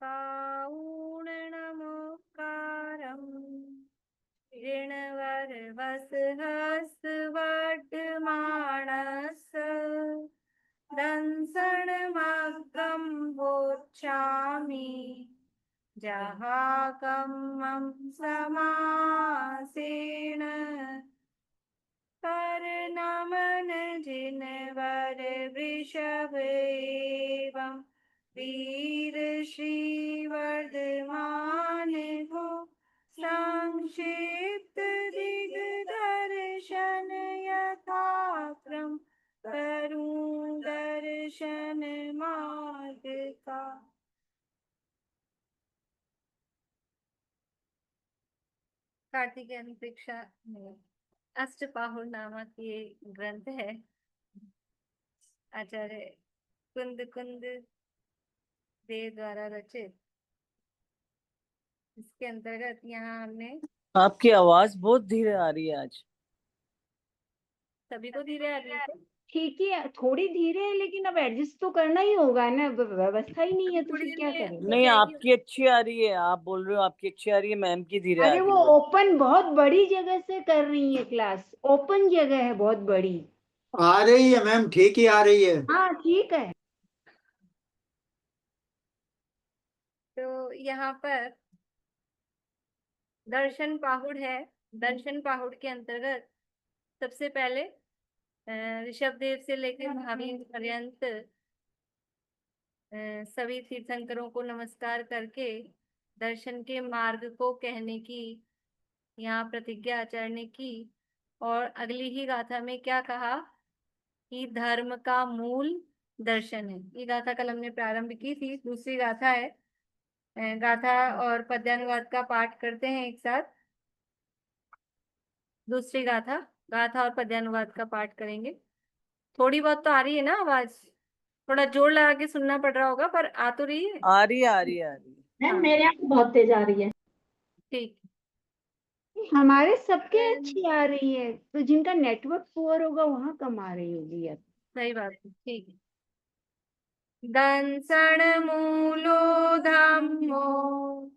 काऊणनमोकारं ऋणवरवसहस्रवर्धमानस दंसनमग्गं वोच्छामि जहाकम्मं समासेन कर्णमन जिनवर वृषभेवं वीर श्रीवर्धमान को संक्षिप्त दिग्दर्शन यथाक्रम करूं दर्शन मार्ग का। कार्तिकेय परीक्षा अष्टपाहुर नामक ये ग्रंथ है। आचार्य कुंद कुंद देव द्वारा रचित। इसके अंतर्गत यहाँ हमने आपकी आवाज बहुत धीरे आ रही है आज। सभी को धीरे आ रही है। ठीक है, थोड़ी धीरे है लेकिन अब एडजस्ट तो करना ही होगा ना, व्यवस्था ही नहीं है तो फिर क्या करें। नहीं, आपकी अच्छी आ रही है, आप बोल रहे हो आपकी अच्छी आ रही है, मैम की धीरे आ अरे रही वो है। ओपन बहुत बड़ी जगह से कर रही है क्लास, ओपन जगह है बहुत बड़ी। आ रही है मैम, ठीक ही आ रही है। हाँ ठीक है। तो यहाँ पर दर्शन पाहुड़ है। दर्शन पाहुड़ के अंतर्गत सबसे पहले ऋषभ देव से लेकर महावीर पर्यंत सभी तीर्थंकरों को नमस्कार करके दर्शन के मार्ग को कहने की यहाँ प्रतिज्ञा आचार्य ने की। और अगली ही गाथा में क्या कहा कि धर्म का मूल दर्शन है। ये गाथा कल हमने प्रारंभ की थी। दूसरी गाथा है। गाथा और पद्यानुवाद का पाठ करते हैं एक साथ। दूसरी गाथा, गाथा और पद्यानुवाद का पाठ करेंगे। थोड़ी बहुत तो आ रही है ना आवाज? थोड़ा जोर लगा के सुनना पड़ रहा होगा, पर आ तो रही है। आ रही है, आ रही है, आ रही है। हाँ, मेरे यहाँ बहुत तेज आ रही है। ठीक। हमारे सबके अच्छी आ रही है, तो जिनका नेटवर्क पुअर होगा वहां कम आ रही होगी यार। सही बात है, ठीक है। दंसण मूलो धम्मो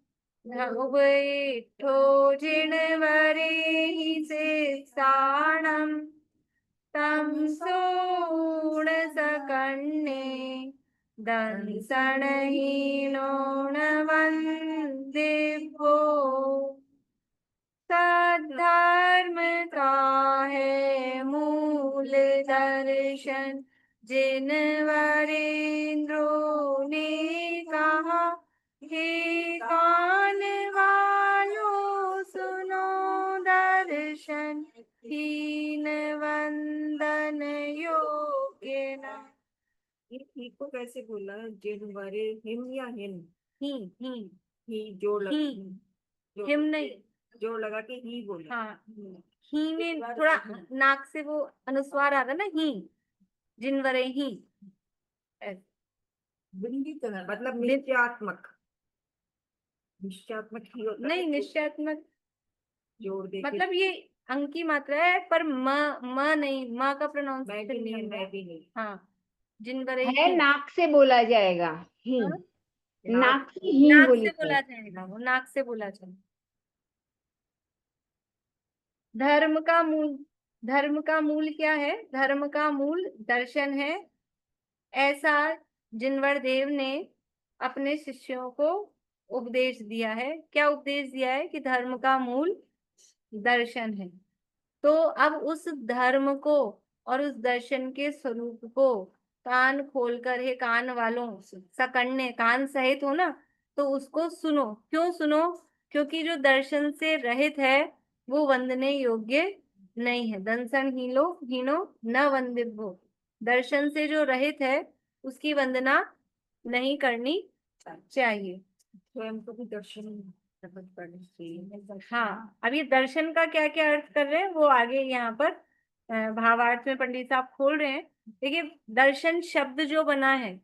धुबैठो जिणवरे हि स्थानम तम सोण सकन्ने दंसणहीनो न वन्दिभो सद्धर्म का है मूल दर्शन जिन वरेंद्रों ने कहा हे कान वालों सुनो दर्शन हीन वंदन योग्य न। ही को कैसे बोला? जिन वरे हिम या हिन? ही ही जोड़ लगा, हिम नहीं, जोड़ लगा के ही बोला। हाँ, ही में थोड़ा नाक से वो अनुस्वार आता ना, ही जिनवरे ही। बिंदी तो है, मतलब निश्चयात्मक। निश्चयात्मक ही होता नहीं, है, निश्चयात्मक जोड़ दे मतलब ये अंक की मात्रा है, पर म नहीं, म का प्रोनाउंसिएशन नहीं मैं होगा। भी नहीं। हाँ, जिनवरे है ही। नाक से बोला जाएगा ही। हाँ? नाक से ही नाक बोली से बोला जाएगा, वो नाक से बोला जाएगा। धर्म का मूल, धर्म का मूल क्या है? धर्म का मूल दर्शन है। ऐसा जिनवर देव ने अपने शिष्यों को उपदेश दिया है। क्या उपदेश दिया है? कि धर्म का मूल दर्शन है। तो अब उस धर्म को और उस दर्शन के स्वरूप को कान खोलकर, हे कान वालों, सकन्ने, कान सहित हो ना, तो उसको सुनो। क्यों सुनो? क्योंकि जो दर्शन से रहित है वो वंदने योग्य नहीं है। दंसन हीनो न वंदिभ्यो। दर्शन से जो रहित है उसकी वंदना नहीं करनी चाहिए। स्वयं को भी दर्शन करना चाहिए। हाँ, अब ये दर्शन का क्या क्या अर्थ कर रहे हैं वो आगे यहाँ पर भावार्थ में पंडित साहब खोल रहे हैं। देखिए, दर्शन शब्द जो बना है,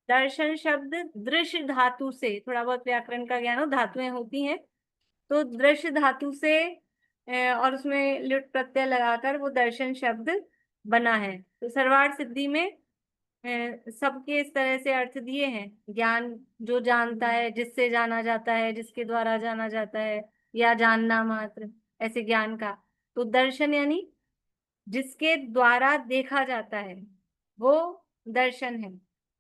दर्शन शब्द दृश्य धातु से, थोड़ा बहुत व्याकरण का ज्ञान हो, धातुएं होती हैं, तो दृश्य धातु से और उसमें लुट प्रत्यय लगाकर वो दर्शन शब्द बना है। तो सर्वार्थ सिद्धि में सबके इस तरह से अर्थ दिए हैं। ज्ञान जो जानता है, जिससे जाना जाता है, जिसके द्वारा जाना जाता है, या जानना मात्र, ऐसे ज्ञान का। तो दर्शन यानी जिसके द्वारा देखा जाता है, वो दर्शन है।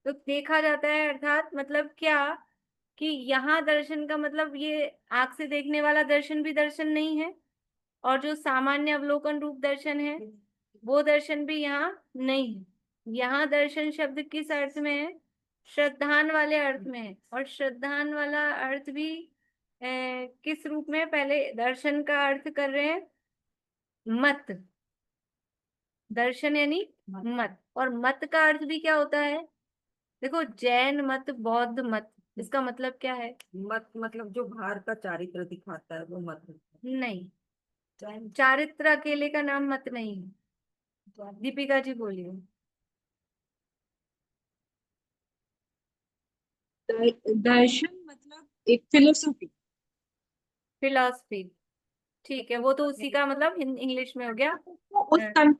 तो देखा जाता है अर्थात मतलब क्या, कि यहाँ दर्शन का मतलब ये आंख से देखने वाला दर्शन भी दर्शन नहीं है, और जो सामान्य अवलोकन रूप दर्शन है वो दर्शन भी यहाँ नहीं है। यहाँ दर्शन शब्द किस अर्थ में है? श्रद्धान वाले अर्थ में है। और श्रद्धान वाला अर्थ भी किस रूप में है? पहले दर्शन का अर्थ कर रहे हैं मत। दर्शन यानी मत, और मत का अर्थ भी क्या होता है? देखो, जैन मत, बौद्ध मत, इसका मतलब क्या है? मत मतलब जो बाहर का चारित्र दिखाता है वो मत होता नहीं, है। चारित्र अकेले का नाम मत नहीं है। दीपिका जी बोलिए। दर्शन मतलब एक फिलोसफी। फिलॉसफी, ठीक है, वो तो उसी का मतलब इंग्लिश में हो गया। उसको उस तन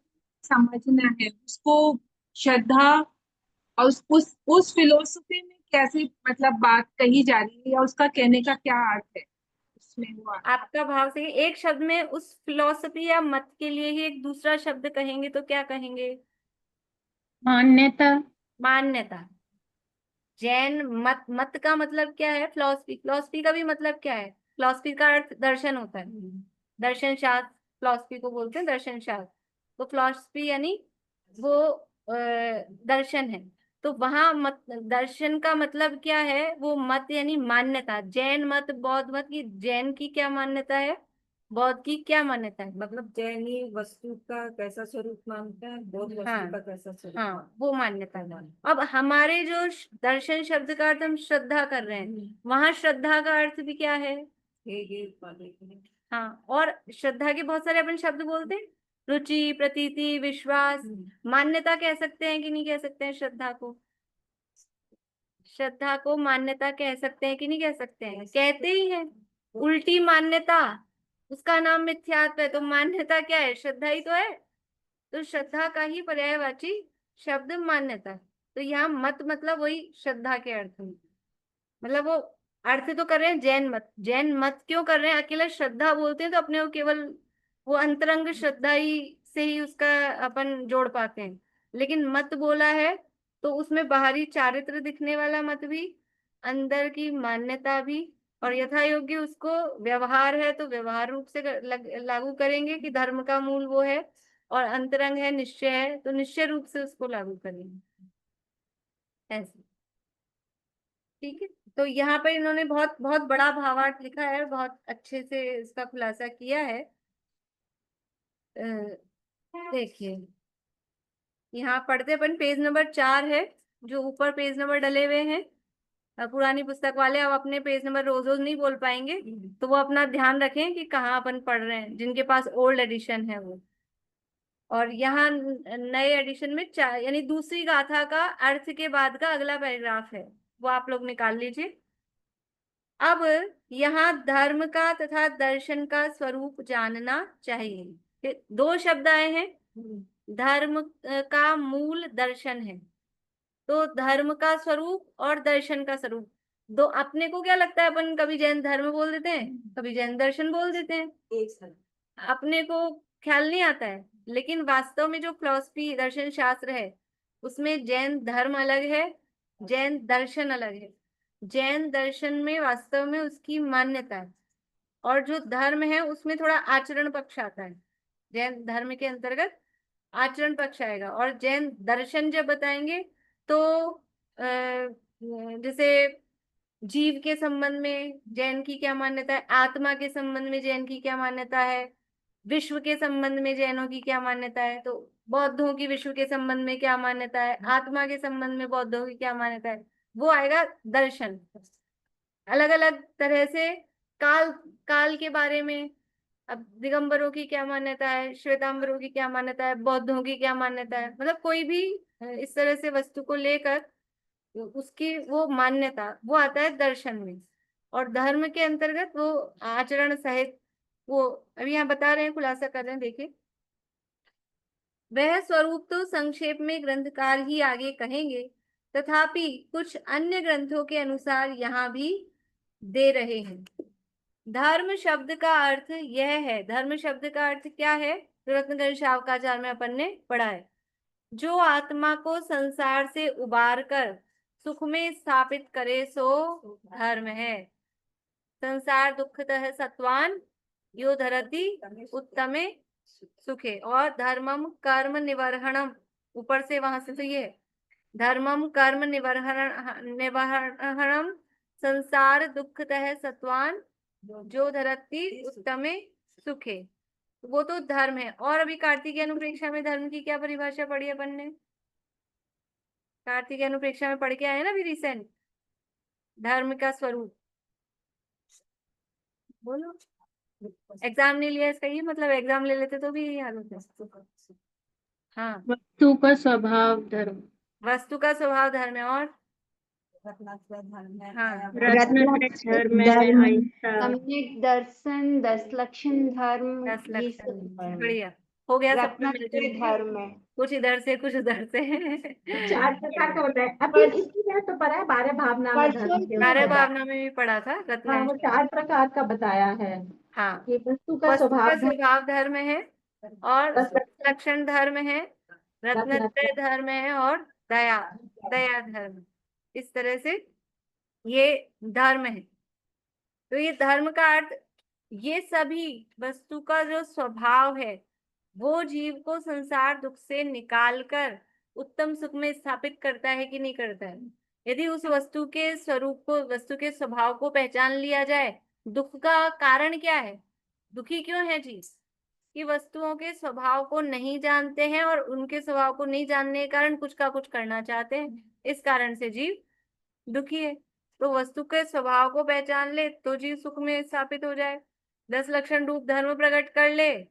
समझना है उसको, श्रद्धा, और उस फिलोसफी में कैसे मतलब बात कही जा रही है या उसका कहने का क्या अर्थ है उसमें वो आपका भाव सही। एक शब्द में उस फिलॉसफी या मत के लिए ही एक दूसरा शब्द कहेंगे तो क्या कहेंगे? मान्यता। मान्यता। जैन मत, मत का मतलब क्या है? फिलॉसफी। फिलॉसफी का भी मतलब क्या है? फिलॉसफी का अर्थ दर्शन होता है। दर्शन शास्त्र फिलॉसफी को बोलते हैं, दर्शन शास्त्र। तो फिलॉसफी यानी वो दर्शन है। तो वहां मत, दर्शन का मतलब क्या है? वो मत यानी मान्यता। जैन मत, बौद्ध मत की, जैन की क्या मान्यता है, बौद्ध की क्या मान्यता है? मतलब जैनी वस्तु का कैसा स्वरूप मानता है, बौद्ध हाँ वस्तु का कैसा स्वरूप हाँ, मानता वो मान्यता है। अब हमारे जो दर्शन शब्द का अर्थ हम श्रद्धा कर रहे हैं, वहां श्रद्धा का अर्थ भी क्या है? है। ये वाले के। हाँ, और श्रद्धा के बहुत सारे अपन शब्द बोलते हैं, रुचि, प्रतीति, विश्वास। मान्यता कह सकते हैं कि नहीं कह सकते हैं श्रद्धा को? श्रद्धा को मान्यता कह सकते हैं कि नहीं कह सकते हैं? कहते ही हैं। उल्टी मान्यता, उसका नाम मिथ्यात्व है। तो मान्यता क्या है? श्रद्धा ही तो है। तो श्रद्धा का ही पर्यायवाची शब्द मान्यता। तो यहाँ मत मतलब वही श्रद्धा के अर्थ में, मतलब वो अर्थ तो कर रहे हैं जैन मत। जैन मत क्यों कर रहे हैं? अकेला श्रद्धा बोलते हैं तो अपने को केवल वो अंतरंग श्रद्धा ही से ही उसका अपन जोड़ पाते हैं। लेकिन मत बोला है तो उसमें बाहरी चारित्र दिखने वाला मत भी, अंदर की मान्यता भी, और यथा योग्य उसको व्यवहार है तो व्यवहार रूप से लागू करेंगे कि धर्म का मूल वो है, और अंतरंग है, निश्चय है, तो निश्चय रूप से उसको लागू करेंगे। ऐसे, ठीक है। तो यहाँ पर इन्होंने बहुत बहुत बड़ा भावार्थ लिखा है, बहुत अच्छे से इसका खुलासा किया है। देखिए, यहाँ पढ़ते अपन, पेज नंबर 4 है, जो ऊपर पेज नंबर डले हुए हैं। पुरानी पुस्तक वाले अब अपने पेज नंबर रोज रोज नहीं बोल पाएंगे, तो वो अपना ध्यान रखें कि कहाँ अपन पढ़ रहे हैं, जिनके पास ओल्ड एडिशन है वो। और यहाँ नए एडिशन में यानी दूसरी गाथा का अर्थ के बाद का अगला पैराग्राफ है, वो आप लोग निकाल लीजिए। अब यहाँ धर्म का तथा दर्शन का स्वरूप जानना चाहिए। दो शब्द आए हैं, धर्म का मूल दर्शन है। तो धर्म का स्वरूप और दर्शन का स्वरूप दो। अपने को क्या लगता है, अपन कभी जैन धर्म बोल देते हैं, कभी जैन दर्शन बोल देते हैं, एक साथ। अपने को ख्याल नहीं आता है। लेकिन वास्तव में जो फिलॉसफी दर्शन शास्त्र है, उसमें जैन धर्म अलग है, जैन दर्शन अलग है। जैन दर्शन में वास्तव में उसकी मान्यता है, और जो धर्म है उसमें थोड़ा आचरण पक्ष आता है। जैन धर्म के अंतर्गत आचरण पक्ष आएगा। और जैन दर्शन जब बताएंगे तो जैसे जीव के संबंध में जैन की क्या मान्यता है, आत्मा के संबंध में जैन की क्या मान्यता है, विश्व के संबंध में जैनों की क्या मान्यता है, तो बौद्धों की विश्व के संबंध में क्या मान्यता है, आत्मा के संबंध में बौद्धों की क्या मान्यता है, वो आएगा दर्शन। अलग अलग तरह से काल, काल के बारे में, अब दिगंबरों की क्या मान्यता है, श्वेतांबरों की क्या मान्यता है, बौद्धों की क्या मान्यता है, मतलब कोई भी इस तरह से वस्तु को लेकर उसकी वो मान्यता, वो आता है दर्शन में। और धर्म के अंतर्गत वो आचरण सहित, वो अभी यहाँ बता रहे हैं, खुलासा कर रहे हैं, देखिए। वह स्वरूप तो संक्षेप में ग्रंथकार ही आगे कहेंगे, तथापि कुछ अन्य ग्रंथों के अनुसार यहाँ भी दे रहे हैं। धर्म शब्द का अर्थ यह है, धर्म शब्द का अर्थ क्या है? रत्नकर शावकाचार्य में अपन ने पढ़ा है, जो आत्मा को संसार से उबार कर सुख में स्थापित करे सो धर्म है। संसार दुःखतः सत्वान यो धरति उत्तमे सुखे। और धर्मम कर्म निवर्हणम, ऊपर से वहां से तो ये धर्मम कर्म निवर्हणम संसार दुःखतः सत्वान जो धरती उत्तमे सुखे। वो तो धर्म है। और अभी कार्तिकीय अनुप्रेक्षा में धर्म की क्या परिभाषा पढ़ी अपन ने? कार्तिकीय अनुप्रेक्षा में पढ़ के आए ना अभी रिसेंट, धर्म का स्वरूप। बोलो, एग्जाम नहीं लिया इसका ये मतलब, एग्जाम ले लेते तो भी यही हाल होता। हाँ, वस्तु का स्वभाव धर्म, वस्तु का स्वभाव धर्म है। और हाँ, धर्म है, अहिंसा, सम्यक दर्शन, 10 लक्षण धर्म, 10 ये लक्षण। सब धर्म। बढ़िया हो गया सबका रत्नत्रय मिलजुल के। धर्म है। कुछ इधर से कुछ उधर से। 4 प्रकार का बताया अभी, इसकी बात तो पढ़ा है 12 भावना में धर्म के कार्य ऊपर। भावना में भी पढ़ा था हाँ, रत्न। वो 4 प्रकार का बताया है। हाँ, ये वस्तु का वस्तु स्वभाव का स्वभाव धर्म है, और दस लक्षण धर्म है, रत्नत्रय रत्नत्रय धर्म है, और दया दया धर्म। इस तरह से ये धर्म है। तो ये धर्म का अर्थ, ये सभी वस्तु का जो स्वभाव है वो जीव को संसार दुख से निकालकर उत्तम सुख में स्थापित करता है कि नहीं करता है? यदि उस वस्तु के स्वरूप को, वस्तु के स्वभाव को पहचान लिया जाए, दुख का कारण क्या है, दुखी क्यों है जीव, कि वस्तुओं के स्वभाव को नहीं जानते हैं और उनके स्वभाव को नहीं जानने के कारण कुछ का कुछ करना चाहते हैं, इस कारण से जीव दुखी है। तो वस्तु के स्वभाव को पहचान ले तो जीव सुख में स्थापित हो जाए। 10 लक्षण रूप धर्म प्रकट कर ले,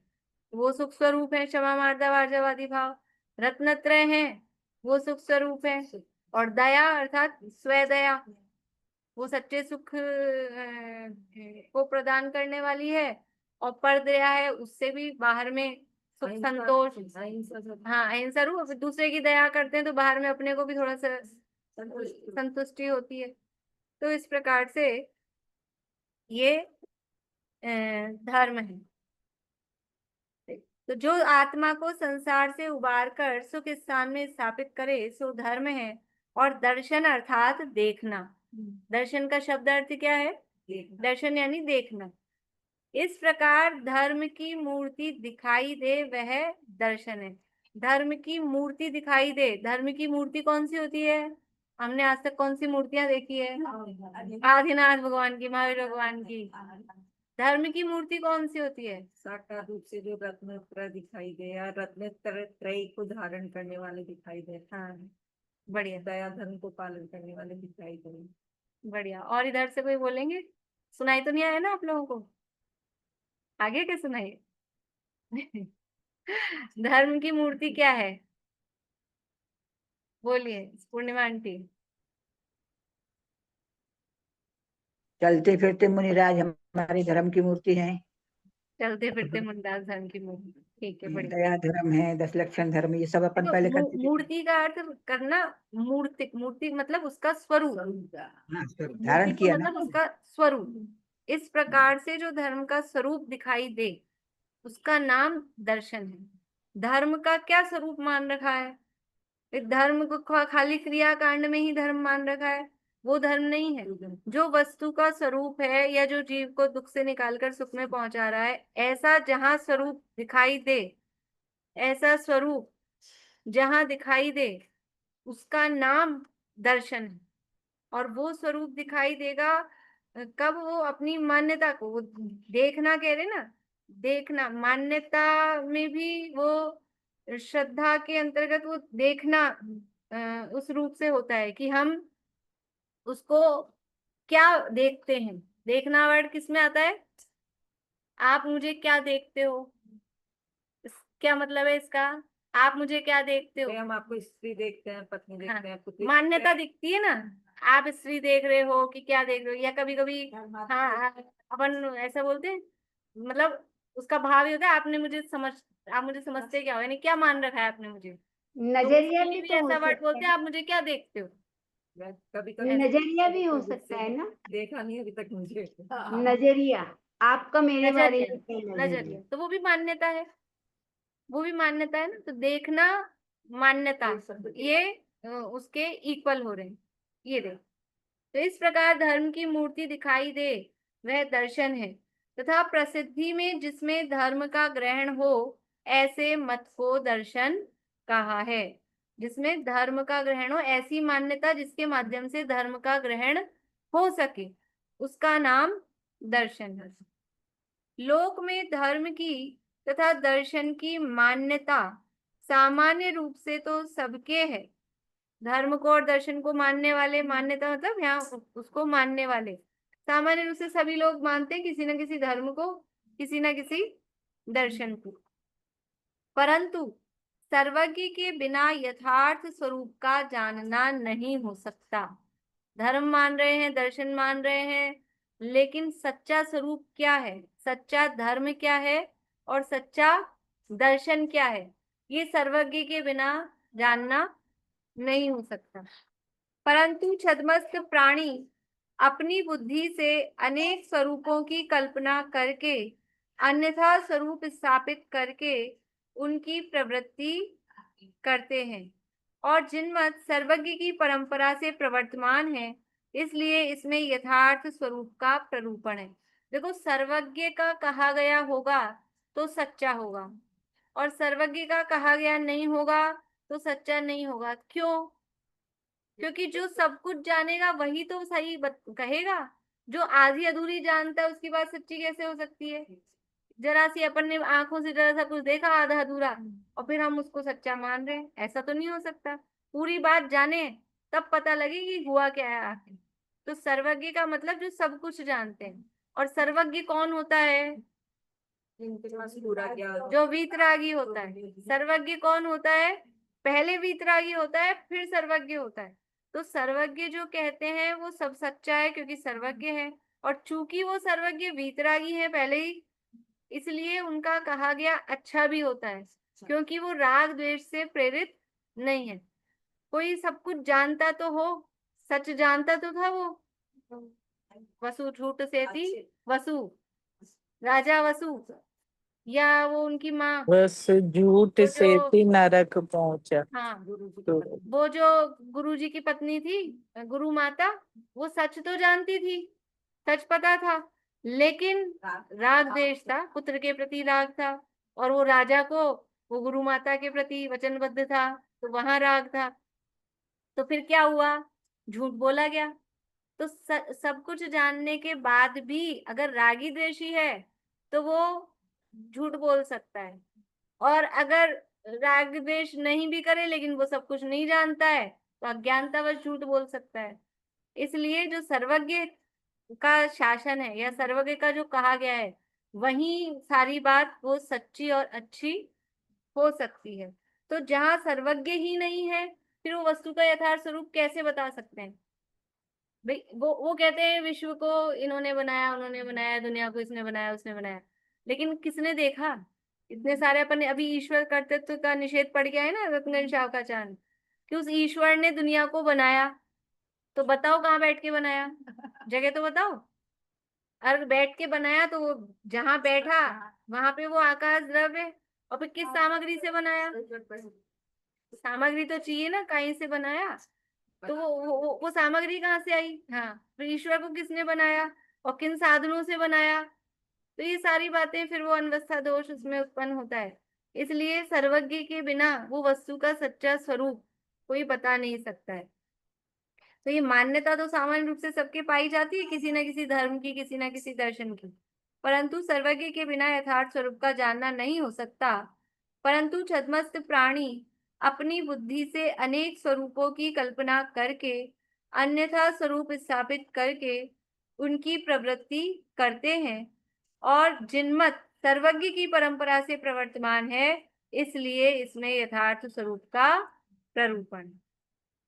वो सुख स्वरूप है, क्षमा मार्दा वार्जावादी भाव। रत्नत्रय है, वो सुख स्वरूप है। और दया अर्थात स्वदया, वो सच्चे सुख को प्रदान करने वाली है। और पर दया है, उससे भी बाहर में सुख संतोष, हाँ अहिंसा रूप, दूसरे की दया करते हैं तो बाहर में अपने को भी थोड़ा सा संतुष्टि होती है। तो इस प्रकार से ये धर्म है। तो जो आत्मा को संसार से उबार कर सुख स्थान में स्थापित करे सो धर्म है। और दर्शन अर्थात देखना, दर्शन का शब्द अर्थ क्या है? दर्शन यानी देखना। इस प्रकार धर्म की मूर्ति दिखाई दे वह दर्शन है। धर्म की मूर्ति दिखाई दे, धर्म की मूर्ति कौन सी होती है? हमने आज तक कौन सी मूर्तियां देखी है? आदिनाथ भगवान की, महावीर भगवान की। धर्म की मूर्ति कौन सी होती है? साकार रूप से जो रत्नत्रय दिखाई दे, या रत्नत्रय को धारण करने वाले दिखाई दे। हाँ, बढ़िया, दया धर्म को पालन करने वाले दिखाई दे। बढ़िया। और इधर से कोई बोलेंगे? सुनाई तो नहीं आया ना आप लोगों को? आगे क्या सुनाई? धर्म की मूर्ति क्या है? बोलिए पूर्णिमा आंटी। चलते फिरते मुनिराज हमारे धर्म की मूर्ति हैं। चलते फिरते मुनिराज धर्म की मूर्ति, ठीक है, बढ़िया। दया धर्म है, 10 लक्षण धर्म, ये सब अपन पहले करते थे। मूर्ति का अर्थ करना, मूर्ति, मूर्ति मतलब उसका स्वरूप, हाँ, स्वरूप धारण किया ना, मतलब उसका स्वरूप। इस प्रकार से जो धर्म का स्वरूप दिखाई दे उसका नाम दर्शन है। धर्म का क्या स्वरूप मान रखा है? धर्म को खाली क्रिया कांड में ही धर्म मान रखा है, वो धर्म नहीं है। जो वस्तु का स्वरूप है या जो जीव को दुख से निकालकर सुख में पहुंचा रहा है, ऐसा जहां स्वरूप दिखाई दे, ऐसा स्वरूप जहां दिखाई दे उसका नाम दर्शन है। और वो स्वरूप दिखाई देगा कब? वो अपनी मान्यता को, वो देखना कह रहे ना, देखना, मान्यता में भी वो श्रद्धा के अंतर्गत वो देखना उस रूप से होता है कि हम उसको क्या देखते हैं। देखना वर्ड किस में आता है? आप मुझे क्या देखते हो, क्या मतलब है इसका? आप मुझे क्या देखते हो? हम आपको स्त्री देखते हैं, पत्नी देखते हैं, पुत्री मान्यता दिखती है ना, आप स्त्री देख रहे हो कि क्या देख रहे हो, या कभी कभी हाँ अपन ऐसा बोलते हैं, मतलब उसका भाव ये होता है आप मुझे समझते क्या हो, यानी क्या मान रखा है आपने मुझे। तो नजरिया उसके लिए भी भी तो हो ऐसा वर्ड सकता बोलते है, हैं, आप मुझे क्या देखते हो। कभी नजरिया भी हो सकता है ना, देखा नहीं अभी तक मुझे। नजरिया आपका मेरे बारे नजरिया, में क्या नजरिया। नजरिया तो वो भी मान्यता है, वो भी मान्यता है ना। तो देखना, मान्यता, ये उसके इक्वल हो रहे हैं। ये देख, तो इस प्रकार धर्म की मूर्ति दिखाई दे वह दर्शन है, तथा प्रसिद्धि में जिसमें धर्म का ग्रहण हो ऐसे मत को दर्शन कहा है। जिसमें धर्म का ग्रहण हो, ऐसी मान्यता जिसके माध्यम से धर्म का ग्रहण हो सके, उसका नाम दर्शन है। लोक में धर्म की तथा दर्शन की मान्यता सामान्य रूप से तो सबके है। धर्म को और दर्शन को मानने वाले, मान्यता मतलब यहाँ उसको मानने वाले, सामान्य रूप से सभी लोग मानते हैं किसी न किसी धर्म को, किसी न किसी दर्शन को। परंतु सर्वज्ञ के बिना यथार्थ स्वरूप का जानना नहीं हो सकता। धर्म मान रहे हैं, दर्शन मान रहे हैं, लेकिन सच्चा स्वरूप क्या है, सच्चा धर्म क्या है और सच्चा दर्शन क्या है, ये सर्वज्ञ के बिना जानना नहीं हो सकता। परंतु छद्मस्त प्राणी अपनी बुद्धि से अनेक स्वरूपों की कल्पना करके, अन्यथा स्वरूप स्थापित करके उनकी प्रवृत्ति करते हैं, और जिनमत सर्वज्ञ की परंपरा से प्रवर्तमान है, इसलिए इसमें यथार्थ स्वरूप का प्ररूपण है। देखो, सर्वज्ञ का कहा गया होगा तो सच्चा होगा, और सर्वज्ञ का कहा गया नहीं होगा तो सच्चा नहीं होगा। क्यों? क्योंकि जो सब कुछ जानेगा वही तो सही कहेगा। जो आधी अधूरी जानता है उसकी बात सच्ची कैसे हो सकती है। जरा सी अपन ने आंखों से जरा सा कुछ देखा आधा अधूरा, और फिर हम उसको सच्चा मान रहे हैं, ऐसा तो नहीं हो सकता। पूरी बात जाने तब पता लगे कि हुआ क्या है आखिर। तो सर्वज्ञ का मतलब जो सब कुछ जानते हैं। और सर्वज्ञ कौन होता है? जिनके पास पूरा ज्ञान, जो वीतरागी होता है। सर्वज्ञ कौन होता है? पहले वीतरागी होता है, फिर सर्वज्ञ होता है। तो सर्वज्ञ जो कहते हैं वो सब सच्चा है क्योंकि सर्वज्ञ है, और चूंकि वो सर्वज्ञ वीतरागी है पहले ही, इसलिए उनका कहा गया अच्छा भी होता है, क्योंकि वो राग द्वेष से प्रेरित नहीं है। कोई सब कुछ जानता तो हो, सच जानता तो था वो। वसु झूठ से थी, वसु राजा वसु, या वो उनकी माँ, बस झूठ वो से जो, भी नरक पहुंचा। हाँ, तो वो जो गुरुजी की पत्नी थी, गुरु माता, वो सच तो जानती थी, सच पता था, लेकिन राग द्वेष था, पुत्र के प्रति राग था, और वो राजा को, वो गुरु माता के प्रति वचनबद्ध था, तो वहां राग था। तो फिर क्या हुआ? झूठ बोला गया। तो सब कुछ जानने के बाद भी अगर रागी द्वेषी है तो वो झूठ बोल सकता है, और अगर राग द्वेष नहीं भी करे लेकिन वो सब कुछ नहीं जानता है तो अज्ञानतावश झूठ बोल सकता है। इसलिए जो सर्वज्ञ का शासन है या सर्वज्ञ का जो कहा गया है, वही सारी बात वो सच्ची और अच्छी हो सकती है। तो जहां सर्वज्ञ ही नहीं है, फिर वो वस्तु का यथार्थ स्वरूप कैसे बता सकते हैं? भाई वो कहते हैं विश्व को इन्होंने बनाया, उन्होंने बनाया, दुनिया को इसने बनाया, उसने बनाया, लेकिन किसने देखा? इतने सारे अपन अभी ईश्वर कर्तृत्व का निषेध पड़ गया है ना रत्नगंज शावकाचार्य, कि उस ईश्वर ने दुनिया को बनाया, तो बताओ कहाँ बैठ के बनाया? जगह तो बताओ। अगर बैठ के बनाया तो वो जहां बैठा वहां पे वो आकाश द्रव्य, और फिर किस सामग्री से बनाया? सामग्री तो चाहिए ना, कहीं से बनाया, तो वो सामग्री कहाँ से आई? हाँ, फिर ईश्वर को किसने बनाया और किन साधनों से बनाया? तो ये सारी बातें फिर वो अनवस्था दोष उसमें उत्पन्न होता है। इसलिए सर्वज्ञ के बिना वो वस्तु का सच्चा स्वरूप कोई बता नहीं सकता है। तो ये मान्यता तो सामान्य रूप से सबके पाई जाती है, किसी न किसी धर्म की, किसी न किसी दर्शन की, परंतु सर्वज्ञ के बिना यथार्थ स्वरूप का जानना नहीं हो सकता। परंतु छद्मस्त प्राणी अपनी बुद्धि से अनेक स्वरूपों की कल्पना करके, अन्यथा स्वरूप स्थापित करके उनकी प्रवृत्ति करते हैं, और जिनमत सर्वज्ञ की परंपरा से प्रवर्तमान है, इसलिए इसमें यथार्थ स्वरूप का प्ररूपण।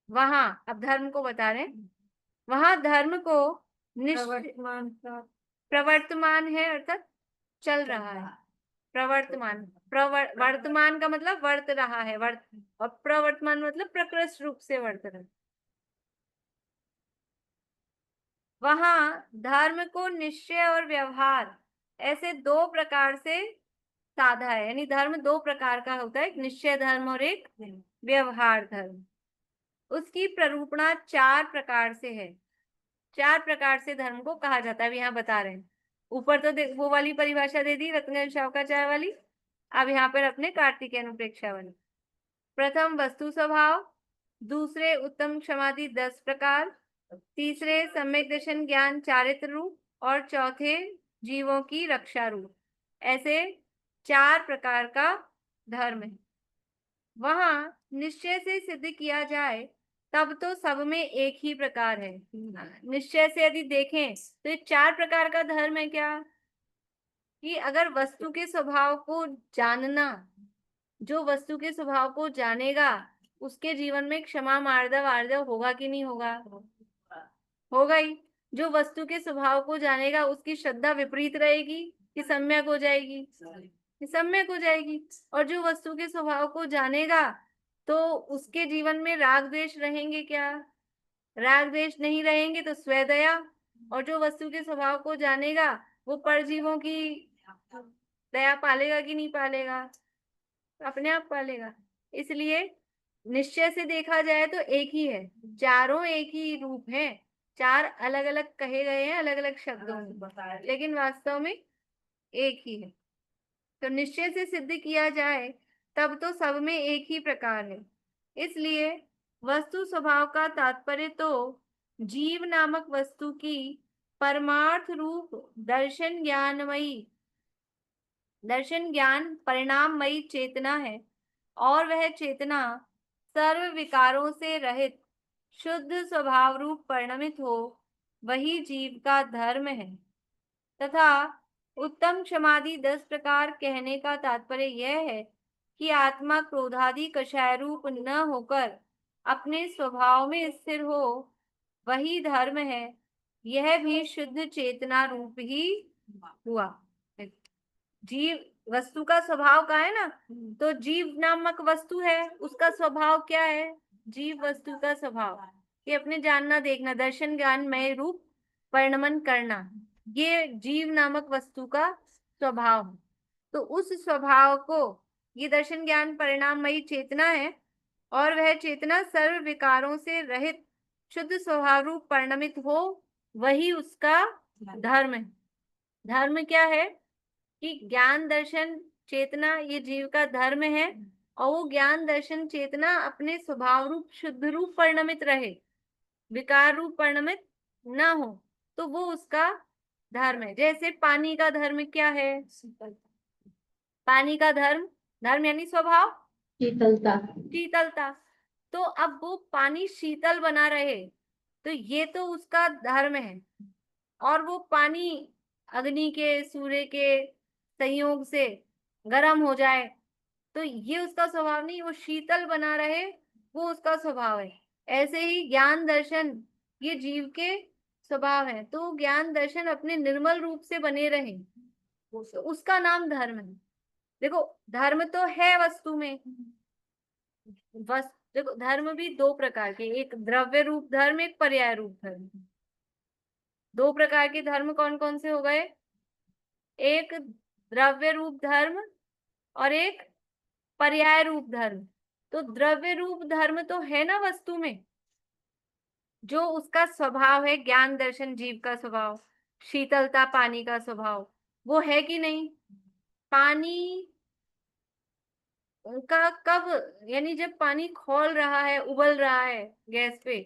वहां अब धर्म को बता रहे हैं, वहां धर्म को प्रवर्तमान का प्रवर्तमान है अर्थात चल रहा है, प्रवर्तमान। वर्तमान का मतलब वर्त रहा है, और प्रवर्तमान मतलब प्रकृष्ट रूप से वर्त रहा। वहां धर्म को निश्चय और व्यवहार ऐसे दो प्रकार से साधा है, यानी धर्म दो प्रकार का होता है, एक निश्चय धर्म और एक व्यवहार धर्म। उसकी प्ररूपणा चार प्रकार से है, चार प्रकार से धर्म को कहा जाता है। अब यहाँ बता रहे हैं, ऊपर तो वो वाली परिभाषा दे दी रत्न शौकाचार्य वाली, अब यहाँ पर अपने कार्तिकेय अनुप्रेक्षा वाली। प्रथम वस्तु स्वभाव, दूसरे उत्तम क्षमादि 10 प्रकार, तीसरे सम्यक दर्शन ज्ञान चारित्र रूप, और चौथे जीवों की रक्षा रूप। ऐसे चार प्रकार का धर्म है। वहां निश्चय से सिद्ध किया जाए तब तो सब में एक ही प्रकार है। निश्चय से यदि देखें तो ये चार प्रकार का धर्म है क्या, कि अगर वस्तु के स्वभाव को जानना, जो वस्तु के स्वभाव को जानेगा उसके जीवन में क्षमा मार्दव आर्दव होगा कि नहीं होगा? होगा ही। जो वस्तु के स्वभाव को जानेगा उसकी श्रद्धा विपरीत रहेगी कि सम्यक हो जाएगी? सम्यक हो जाएगी। और जो वस्तु के स्वभाव को जानेगा तो उसके जीवन में राग द्वेष रहेंगे क्या? राग द्वेष नहीं रहेंगे तो स्वदया। और जो वस्तु के स्वभाव को जानेगा वो परजीवों की दया पालेगा कि नहीं पालेगा? अपने आप पालेगा। इसलिए निश्चय से देखा जाए तो एक ही है, चारों एक ही रूप है, चार अलग अलग कहे गए हैं अलग अलग शब्दों में, लेकिन वास्तव में एक ही है। तो निश्चय से सिद्ध किया जाए तब तो सब में एक ही प्रकार है। इसलिए वस्तु स्वभाव का तात्पर्य तो जीव नामक वस्तु की परमार्थ रूप दर्शन ज्ञान परिणाममयी चेतना है, और वह चेतना सर्व विकारों से रहित शुद्ध स्वभाव रूप परिणमित हो, वही जीव का धर्म है। तथा उत्तम क्षमादि 10 प्रकार कहने का तात्पर्य यह है कि आत्मा क्रोधादि कषाय रूप न होकर अपने स्वभाव में स्थिर हो, वही धर्म है। यह भी शुद्ध चेतना रूप ही हुआ। जीव वस्तु का स्वभाव का है ना, तो जीव नामक वस्तु है, उसका स्वभाव क्या है? जीव वस्तु का स्वभाव ये अपने जानना देखना दर्शन ज्ञानमय रूप परिणमन करना, ये जीव नामक वस्तु का स्वभाव है। तो उस स्वभाव को ये दर्शन ज्ञान परिणाममयी चेतना है, और वह चेतना सर्व विकारों से रहित शुद्ध स्वभाव रूप परिणमित हो, वही उसका धर्म है। धर्म क्या है कि ज्ञान दर्शन चेतना ये जीव का धर्म है, और वो ज्ञान दर्शन चेतना अपने स्वभाव रूप शुद्ध रूप परिणमित रहे, विकार रूप परिणमित ना हो, तो वो उसका धर्म है। जैसे पानी का धर्म क्या है? पानी का धर्म यानी स्वभाव शीतलता। तो अब वो पानी शीतल बना रहे तो ये तो उसका धर्म है। और वो पानी अग्नि के सूर्य के संयोग से गर्म हो जाए तो ये उसका स्वभाव नहीं, वो शीतल बना रहे वो उसका स्वभाव है। ऐसे ही ज्ञान दर्शन ये जीव के स्वभाव है, तो ज्ञान दर्शन अपने निर्मल रूप से बने रहे, उसका नाम धर्म है। देखो धर्म तो है वस्तु में, देखो धर्म भी दो प्रकार के, एक द्रव्य रूप धर्म, एक पर्याय रूप धर्म। दो प्रकार के धर्म कौन कौन से हो गए? एक द्रव्य रूप धर्म और एक पर्याय रूप धर्म। तो द्रव्य रूप धर्म तो है ना वस्तु में, जो उसका स्वभाव है ज्ञान दर्शन जीव का स्वभाव, शीतलता पानी का स्वभाव, वो है कि नहीं? पानी का कब, यानी जब पानी खौल रहा है उबल रहा है गैस पे,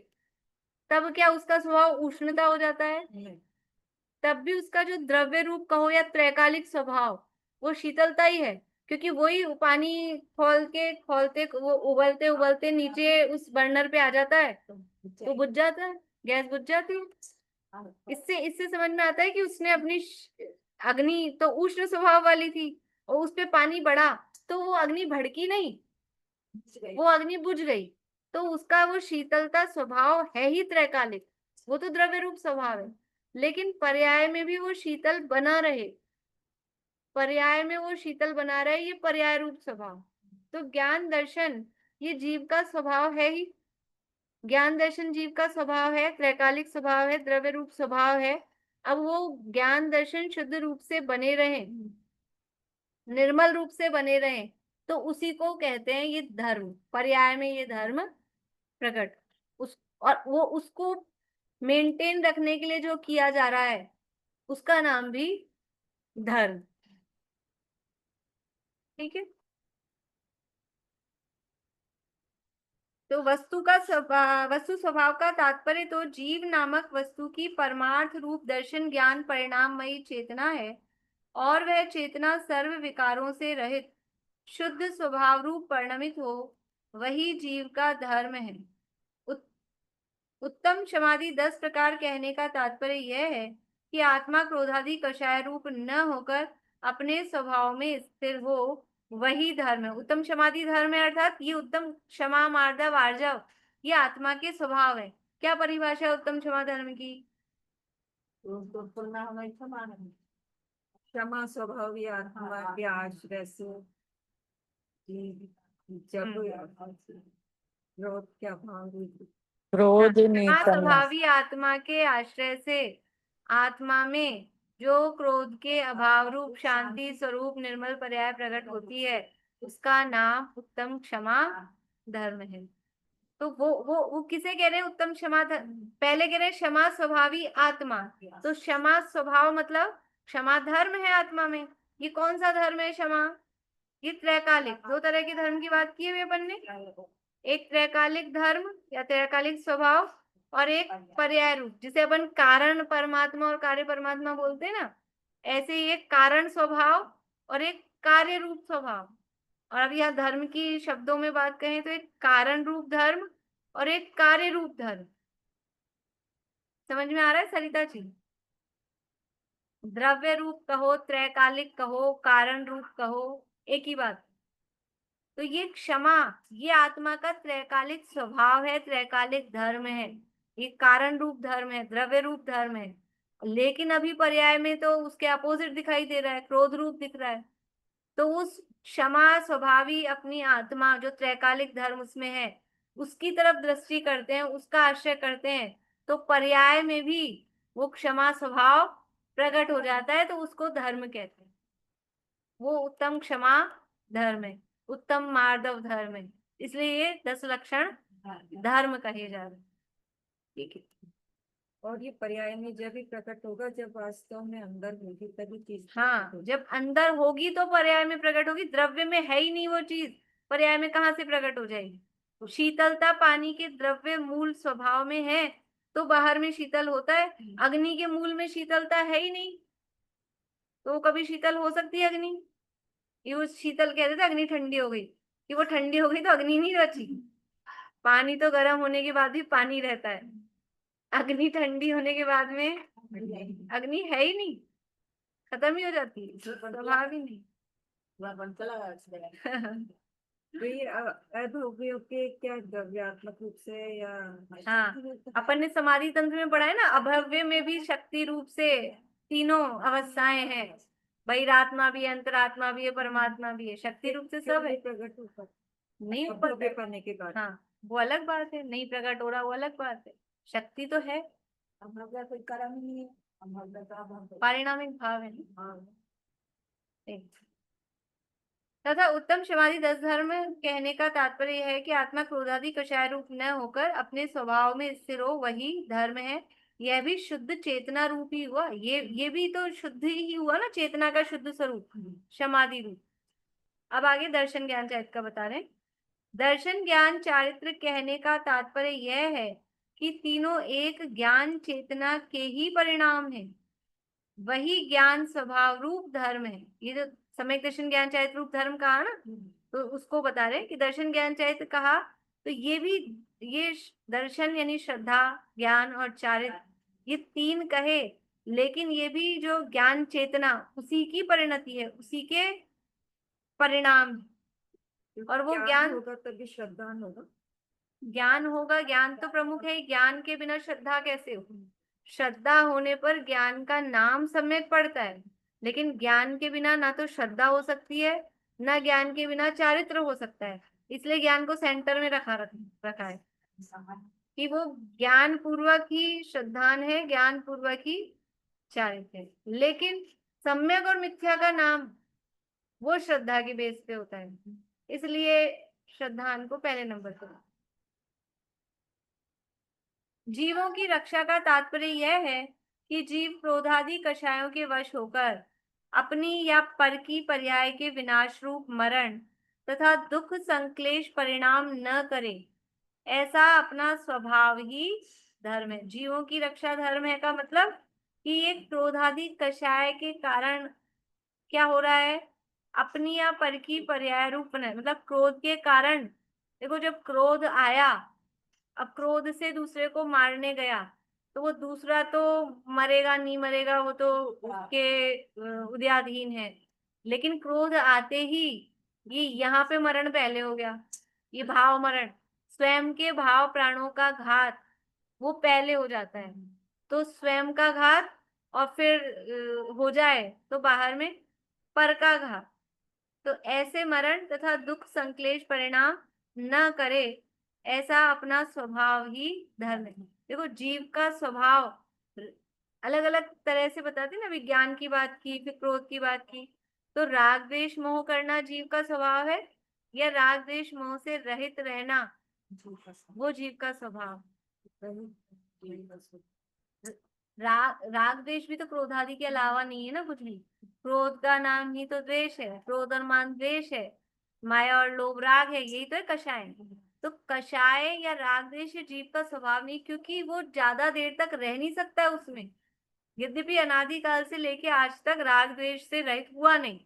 तब क्या उसका स्वभाव उष्णता हो जाता है? तब भी उसका जो द्रव्य रूप कहो या त्रैकालिक स्वभाव वो शीतलता ही है, क्योंकि वही पानी खौलते वो उबलते उबलते नीचे उस बर्नर पे आ जाता है तो बुझ जाता है, गैस बुझ जाती है। इससे समझ में आता है कि उसने अपनी अग्नि तो उष्ण स्वभाव वाली थी और उस पे पानी बढ़ा तो वो अग्नि भड़की नहीं, वो अग्नि बुझ गई, तो उसका वो शीतलता स्वभाव है ही त्रैकालिक, वो तो द्रव्य रूप स्वभाव है। लेकिन पर्याय में भी वो शीतल बना रहे, पर्याय में वो शीतल बना रहा है, ये पर्याय रूप स्वभाव। तो ज्ञान दर्शन ये जीव का स्वभाव है ही, ज्ञान दर्शन जीव का स्वभाव है, त्रैकालिक स्वभाव है, द्रव्य रूप स्वभाव है। अब वो ज्ञान दर्शन शुद्ध रूप से बने रहे, निर्मल रूप से बने रहे, तो उसी को कहते हैं ये धर्म, पर्याय में ये धर्म प्रकट। और वो उसको मेंटेन रखने के लिए जो किया जा रहा है उसका नाम भी धर्म। ठीक है, तो वस्तु स्वभाव का तात्पर्य तो जीव नामक वस्तु की परमार्थ रूप दर्शन ज्ञान परिणाममयी चेतना है, और वह चेतना सर्व विकारों से रहित शुद्ध स्वभाव रूप परिणमित हो, वही जीव का धर्म है। उत्तम समाधि 10 प्रकार कहने का तात्पर्य यह है कि आत्मा क्रोधादि कषाय रूप न होकर अपने स्वभाव में स्थिर हो, वही धर्म है। उत्तम समाधि धर्म है, अर्थात ये उत्तम क्षमा मार्दव आर्जव ये आत्मा के स्वभाव है। क्या परिभाषा है उत्तम क्षमा धर्म की? क्षमा स्वभावी आत्मा के आश्रय से जब क्रोध के अभाव क्रोध नहीं क्षमा करना। स्वभावी आत्मा के आश्रय से आत्मा में जो क्रोध के अभाव रूप शांति स्वरूप निर्मल पर्याय प्रकट होती है, उसका नाम उत्तम क्षमा धर्म है। तो वो किसे कह रहे हैं उत्तम क्षमा धर्म? पहले कह रहे हैं क्षमा स्वभावी आत्मा, तो क्षमा स्वभाव मतलब क्षमा धर्म है आत्मा में। ये कौन सा धर्म है क्षमा? ये त्रैकालिक, 2 तरह के धर्म की बात की हुई अपन ने, एक त्रैकालिक धर्म या त्रैकालिक स्वभाव और एक पर्याय रूप, जिसे अपन कारण परमात्मा और कार्य परमात्मा बोलते हैं ना, ऐसे ही एक कारण स्वभाव और एक कार्य रूप स्वभाव। और अब यह धर्म की शब्दों में बात करें तो एक कारण रूप धर्म और एक कार्य रूप धर्म। समझ में आ रहा है सरिता जी? द्रव्य रूप कहो, त्रैकालिक कहो, कारण रूप कहो, एक ही बात। तो ये क्षमा ये आत्मा का त्रैकालिक स्वभाव है, त्रैकालिक धर्म है, ये कारण रूप धर्म है, द्रव्य रूप धर्म है। लेकिन अभी पर्याय में तो उसके अपोजिट दिखाई दे रहा है, क्रोध रूप दिख रहा है। तो उस क्षमा स्वभावी अपनी आत्मा जो त्रैकालिक धर्म उसमें है, उसकी तरफ दृष्टि करते हैं, उसका आश्रय करते हैं, तो पर्याय में भी वो क्षमा स्वभाव प्रकट हो जाता है, तो उसको धर्म कहते हैं। वो उत्तम क्षमा धर्म है, उत्तम मार्दव धर्म है, इसलिए ये 10 लक्षण धर्म कहे जा रहे हैं। ठीक है, और ये पर्याय में जब भी प्रकट होगा जब वास्तव में अंदर होगी तभी चीज। हाँ, जब अंदर होगी तो पर्याय में प्रकट होगी, द्रव्य में है ही नहीं वो चीज, पर्याय में कहाँ से प्रकट हो जाएगी? तो शीतलता पानी के द्रव्य मूल स्वभाव में है तो बाहर में शीतल होता है, अग्नि के मूल में शीतलता है ही नहीं, तो कभी शीतल हो सकती है अग्नि? ये वो शीतल कहते थे अग्नि ठंडी हो गई, कि वो ठंडी हो गई तो अग्नि नहीं बची। पानी तो गर्म होने के बाद भी पानी रहता है, अग्नि ठंडी होने के बाद में अग्नि है ही नहीं, खत्म ही हो जाती है, स्वभाव ही नहीं। तो ये अभव्यों के क्या द्रव्यात्मक रूप से या? हाँ, अपन ने समाधि तंत्र में पढ़ा है ना, अभव्य में भी शक्ति रूप से तीनों अवस्थाएं हैं, बहिरात्मा भी है, अंतरात्मा भी है, परमात्मा भी है, शक्ति रूप से सब है। प्रकट होकर नहीं अभव्य करने के बाद हाँ, वो अलग बात है, नहीं प्रकट हो रहा वो अलग बात है, शक्ति तो है, अभव्य कोई कर्म ही नहीं है, अभव्य का अभव्य। पारिणामिक भाव है ना। तथा उत्तम समाधि 10 धर्म कहने का तात्पर्य यह है कि आत्मा क्रोधादि कषाय रूप न होकर अपने स्वभाव में स्थिर हो, वही धर्म है। यह भी शुद्ध चेतना रूप ही हुआ, ये भी तो शुद्ध ही हुआ ना, चेतना का शुद्ध स्वरूप समाधि रूप। अब आगे दर्शन ज्ञान चारित्र का बता रहे हैं। दर्शन ज्ञान चारित्र कहने का तात्पर्य यह है कि तीनों एक ज्ञान चेतना के ही परिणाम है, वही ज्ञान स्वभाव रूप धर्म है। ये जो सम्यक दर्शन ज्ञान चारित्र रूप धर्म कहा ना, तो उसको बता रहे कि दर्शन ज्ञान चारित्र कहा, तो ये भी ये दर्शन यानी श्रद्धा ज्ञान और चारित्र ये 3 कहे, लेकिन ये भी जो ज्ञान चेतना उसी की परिणति है, उसी के परिणाम है। और वो ज्ञान होगा तभी श्रद्धा होगा, ज्ञान होगा, ज्ञान तो प्रमुख है, ज्ञान के बिना श्रद्धा कैसे हो? श्रद्धा होने पर ज्ञान का नाम सम्यक पड़ता है, लेकिन ज्ञान के बिना ना तो श्रद्धा हो सकती है, ना ज्ञान के बिना चारित्र हो सकता है। इसलिए ज्ञान को सेंटर में रखा है कि वो ज्ञान पूर्वक ही श्रद्धान है, ज्ञान पूर्वक ही चारित्र है। लेकिन सम्यक और मिथ्या का नाम वो श्रद्धा के बेस पे होता है, इसलिए श्रद्धान को पहले नंबर पर। जीवों की रक्षा का तात्पर्य यह है कि जीव क्रोधादि कषायों के वश होकर अपनी या पर की पर्याय के विनाश रूप मरण तथा दुख संक्लेश परिणाम न करे, ऐसा अपना स्वभाव ही धर्म है। जीवों की रक्षा धर्म है का मतलब कि ये क्रोधादि कषाय के कारण क्या हो रहा है, अपनी या पर की पर्याय रूप मतलब क्रोध के कारण। देखो जब क्रोध आया, अब क्रोध से दूसरे को मारने गया, तो वो दूसरा तो मरेगा नहीं मरेगा वो तो उसके उदयाधीन है, लेकिन क्रोध आते ही ये यहाँ पे मरण पहले हो गया, ये भाव मरण, स्वयं के भाव प्राणों का घात वो पहले हो जाता है। तो स्वयं का घात और फिर हो जाए तो बाहर में पर का घात, तो ऐसे मरण तथा दुख संक्लेश परिणाम न करे, ऐसा अपना स्वभाव ही धर्म है। देखो जीव का स्वभाव अलग अलग तरह से बताते ना, विज्ञान की बात की, फिर क्रोध की बात की, तो राग द्वेष मोह करना जीव का स्वभाव है, या राग द्वेष मोह से रहित रहना वो जीव का स्वभाव। राग द्वेष भी तो क्रोधादि के अलावा नहीं है ना कुछ भी। क्रोध का नाम ही तो द्वेष है, क्रोध और मान द्वेष है, माया और लोभ राग है, यही तो है कषाय। तो कषाय या राग द्वेष जीव का स्वभाव नहीं, क्योंकि वो ज्यादा देर तक रह नहीं सकता है उसमें। यद्यपि अनादि काल से लेके आज तक राग द्वेष से रहित हुआ नहीं,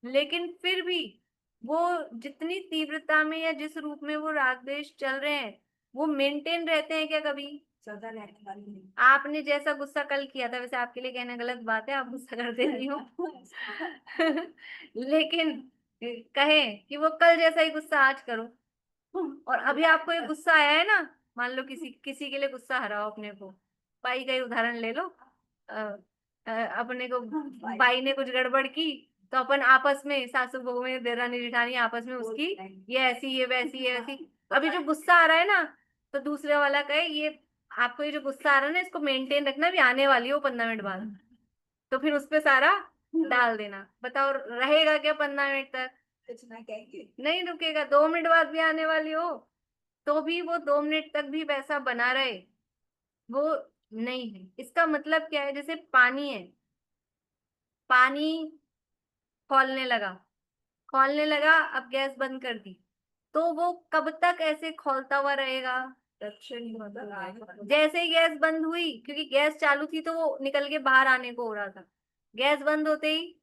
लेकिन फिर भी वो जितनी तीव्रता में या जिस रूप में वो राग द्वेष चल रहे हैं वो मेंटेन रहते हैं क्या कभी? ज्यादा रहने वाली नहीं। आपने जैसा गुस्सा कल किया था, वैसे आपके लिए कहना गलत बात है, आप गुस्सा करते नहीं हो लेकिन कहे कि वो कल जैसा ही गुस्सा आज करो, और अभी आपको एक गुस्सा आया है ना, मान लो किसी के लिए गुस्सा हराओ अपने को, बाई का ही उदाहरण ले लो। अपने को बाई ने कुछ गड़बड़ की तो अपन आपस में सासू बहू में देरानी जेठानी आपस में उसकी ये ऐसी ये वैसी ये वैसी, अभी जो गुस्सा आ रहा है ना तो दूसरे वाला कहे ये आपको ये जो गुस्सा आ रहा है ना इसको मेंटेन रखना, भी आने वाली हो 15 मिनट बाद, तो फिर उस पे सारा डाल देना। बताओ रहेगा क्या 15 मिनट तक? कुछ ना कहेंगे, नहीं रुकेगा। 2 मिनट बाद भी आने वाली हो तो भी वो 2 मिनट तक भी वैसा बना रहे, वो नहीं है। इसका मतलब क्या है, जैसे पानी है, पानी खौलने लगा, अब गैस बंद कर दी, तो वो कब तक ऐसे खौलता हुआ रहेगा? जैसे ही गैस बंद हुई, क्योंकि गैस चालू थी तो वो निकल के बाहर आने को हो रहा था, गैस बंद होते ही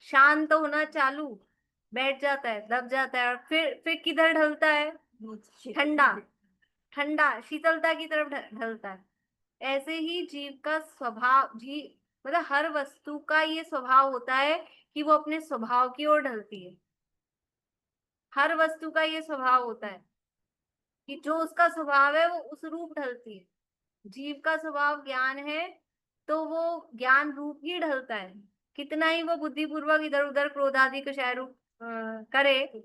शांत तो होना चालू, बैठ जाता है, दब जाता है, और फिर किधर ढलता है? ठंडा शीतलता की तरफ ढलता है। ऐसे ही जीव का स्वभाव, मतलब हर वस्तु का ये स्वभाव होता है कि वो अपने स्वभाव की ओर ढलती है। हर वस्तु का ये स्वभाव होता है कि जो उसका स्वभाव है वो उस रूप ढलती है। जीव का स्वभाव ज्ञान है तो वो ज्ञान रूप ही ढलता है, कितना ही वो बुद्धिपूर्वक इधर उधर क्रोधादि को शायद करे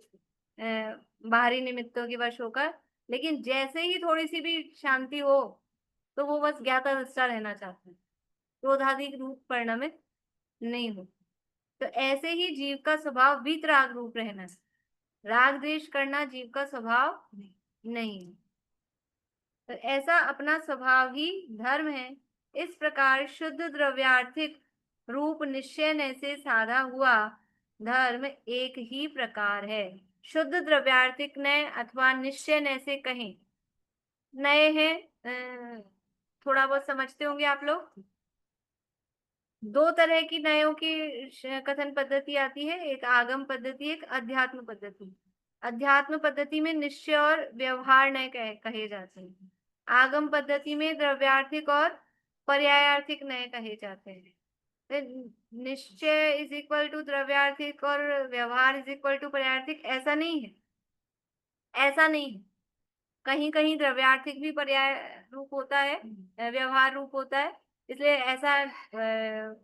बाहरी निमित्तों की वश होकर, लेकिन जैसे ही थोड़ी सी भी शांति हो तो वो बस ज्ञाता दृष्टा रहना चाहता है, क्रोधादि रूप परिणमित नहीं हो। तो ऐसे ही जीव का स्वभाव वीतराग रूप रहना है, राग द्वेष करना जीव का स्वभाव नहीं है। तो ऐसा अपना स्वभाव ही धर्म है। इस प्रकार शुद्ध द्रव्यार्थिक रूप निश्चय से साधा हुआ धर्म एक ही प्रकार है। शुद्ध द्रव्यार्थिक नय अथवा निश्चय नय से कहें, नए हैं थोड़ा बहुत समझते होंगे आप लोग। 2 तरह की नयों की कथन पद्धति आती है, एक आगम पद्धति, एक अध्यात्म पद्धति। अध्यात्म पद्धति में निश्चय और व्यवहार नय कहे जाते हैं, आगम पद्धति में द्रव्यार्थिक और पर्यायार्थिक नय कहे जाते हैं। निश्चय इज इक्वल टू द्रव्यार्थिक और व्यवहार इज इक्वल टू पर्यायार्थिक, ऐसा नहीं है, ऐसा नहीं है। कहीं कहीं द्रव्यार्थिक भी पर्याय रूप होता है, व्यवहार रूप होता है, इसलिए ऐसा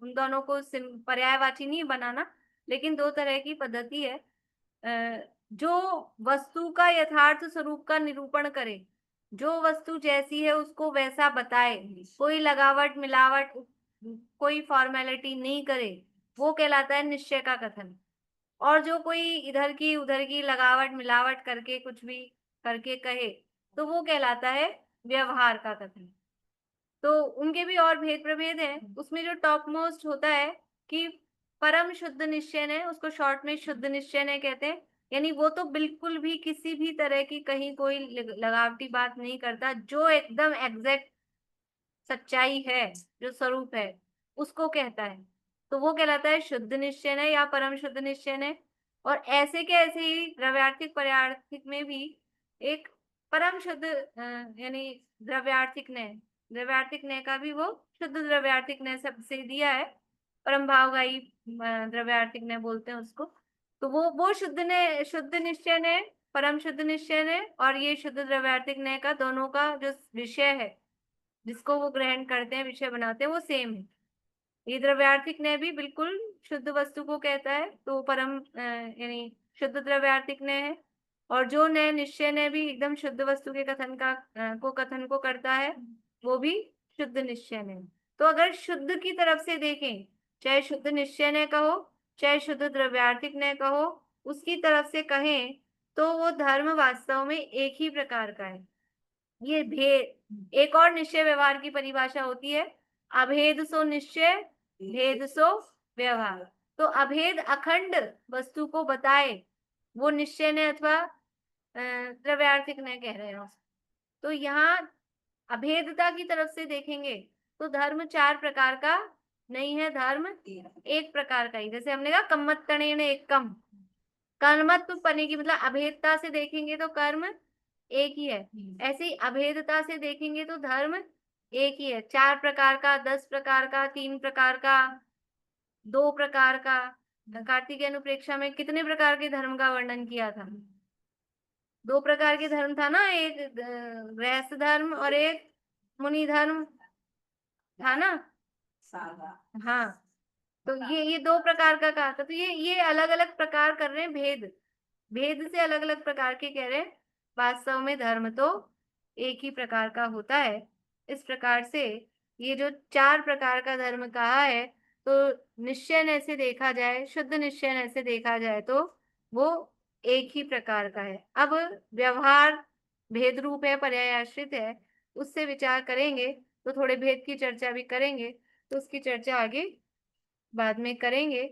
उन दोनों को पर्यायवाची नहीं बनाना, लेकिन दो तरह की पद्धति है। जो वस्तु का यथार्थ स्वरूप का निरूपण करे, जो वस्तु जैसी है उसको वैसा बताए, कोई लगावट मिलावट कोई फॉर्मेलिटी नहीं करे, वो कहलाता है निश्चय का कथन। और जो कोई इधर की उधर की लगावट मिलावट करके कुछ भी करके कहे, तो वो कहलाता है व्यवहार का कथन। तो उनके भी और भेद प्रभेद हैं। उसमें जो टॉप मोस्ट होता है कि परम शुद्ध निश्चय है, उसको शॉर्ट में शुद्ध निश्चय है कहते हैं। यानी वो तो बिल्कुल भी किसी भी तरह की कहीं कोई लगावटी बात नहीं करता, जो एकदम एग्जैक्ट सच्चाई है, जो स्वरूप है, उसको कहता है। तो वो कहलाता है शुद्ध निश्चय है या परम शुद्ध निश्चय है। और ऐसे के ऐसे ही द्रव्यार्थिक पर्यार्थिक में भी एक परम शुद्ध यानी द्रव्यार्थिक न्याय, द्रव्यार्थिक न्याय का भी वो शुद्ध द्रव्यार्थिक न्याय सबसे दिया है, परम भावगाई द्रव्यार्थिक न्याय बोलते हैं उसको। तो वो शुद्ध निश्चय ने, परम शुद्ध निश्चय ने, और ये शुद्ध द्रव्यार्थिक न्याय का दोनों का जो विषय है, जिसको वो ग्रहण करते हैं, विषय बनाते हैं, वो सेम है। ये द्रव्यार्थिक न्याय भी बिल्कुल शुद्ध वस्तु को कहता है, तो परम यानी शुद्ध द्रव्यार्थिक न्याय है। और जो न्याय निश्चय न्याय भी एकदम शुद्ध वस्तु के कथन को करता है, वो भी शुद्ध निश्चय न्याय। तो अगर शुद्ध की तरफ से देखें, चाहे शुद्ध निश्चय न्याय कहो चाहे शुद्ध द्रव्यार्थिक न्याय कहो, उसकी तरफ से कहें तो वो धर्म वास्तव में एक ही प्रकार का है। ये भेद, एक और निश्चय व्यवहार की परिभाषा होती है, अभेद सो निश्चय, भेद सो व्यवहार। तो अभेद अखंड वस्तु को बताए, वो निश्चय ने अथवा द्रव्यार्थिक ने कह रहे हो। तो यहाँ अभेदता की तरफ से देखेंगे तो धर्म चार प्रकार का नहीं है, धर्म एक प्रकार का ही। जैसे हमने कहा कम्मत्तणेन एकम, कर्मत्व पने की मतलब अभेदता से देखेंगे तो कर्म एक ही है, ऐसे ही अभेदता से देखेंगे तो धर्म एक ही है। चार प्रकार का, 10 प्रकार का, 3 प्रकार का, 2 प्रकार का। कार्तिक अनुप्रेक्षा में कितने प्रकार के धर्म का वर्णन किया था? 2 प्रकार के धर्म था ना, एक गृहस्थ धर्म और एक मुनि धर्म था ना। हाँ, तो ये 2 प्रकार का कहा था। तो ये अलग अलग प्रकार कर रहे हैं, भेद से अलग अलग प्रकार के कह रहे हैं। वास्तव में धर्म तो एक ही प्रकार का होता है। इस प्रकार से ये जो 4 प्रकार का धर्म कहा है, तो निश्चय से देखा जाए, शुद्ध निश्चय से देखा जाए तो वो एक ही प्रकार का है। अब व्यवहार भेद रूप है, पर्यायाश्रित है, उससे विचार करेंगे तो थोड़े भेद की चर्चा भी करेंगे। तो उसकी चर्चा आगे बाद में करेंगे।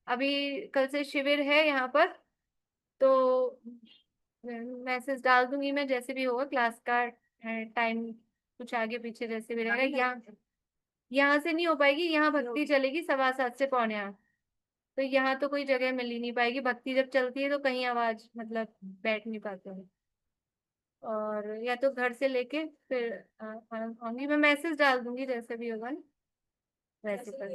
अभी कल से शिविर है यहाँ पर, तो मैसेज डाल दूंगी मैं, जैसे भी होगा क्लास का टाइम कुछ आगे पीछे जैसे भी रहेगा। यहाँ से नहीं हो पाएगी, यहाँ भक्ति चलेगी 7:15 से 7:45। तो यहाँ तो कोई जगह मिल ही नहीं पाएगी, भक्ति जब चलती है तो कहीं आवाज मतलब बैठ नहीं पाते हैं। और या तो घर से लेके फिर आऊंगी, मैं मैसेज डाल दूंगी जैसे भी होगा ना वैसे कर।